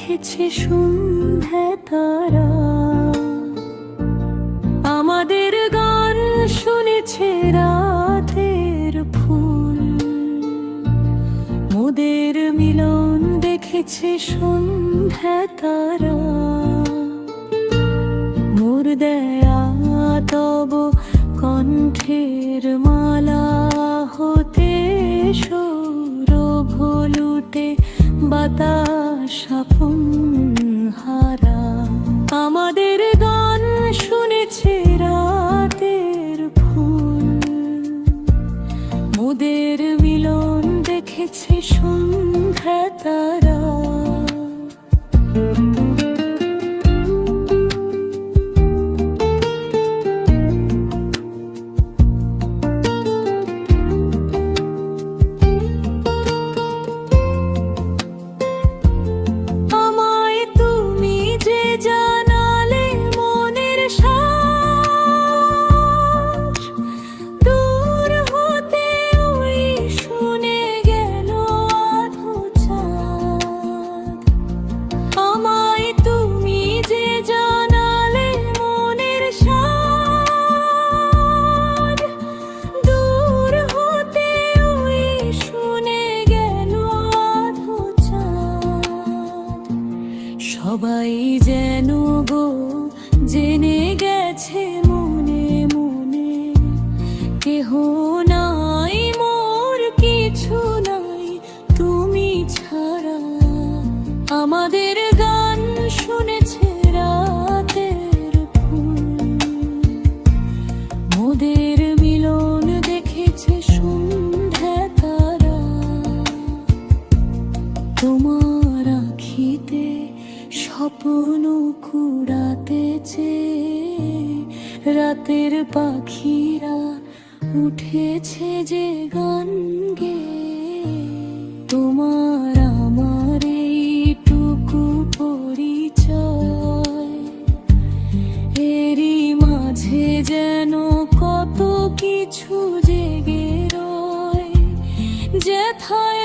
দেখেছে সন্ধ্যা তারা, আমাদের গান শুনেছে রাতের ফুল, মোদের মিলন দেখেছে সন্ধ্যা তারা। মোর দেয়া তব কণ্ঠের মালা হতে সৌরভ লুটে বাতাস আপন হারা, আমাদের গান শুনেছে রাতের ফুল, মোদের মিলন দেখেছে সন্ধ্যা তারা। সবাই যেন গো জেনে গেছে মনে মনে, কেহ নাই মোর কিছু নাই তুমি ছাড়া, আমাদের গান শুনেছে রাতের ফুল, মোদের মিলন দেখেছে সন্ধ্যা তারা। তোমার আখিতে স্বপ্ন কুড়াতেছে রাতের পাখিরা উঠেছে যে গান গে, তোমার আমার এইটুকু পরিচয়, এরই মাঝে যেন কত কিছু জেগে রয়, যেথায়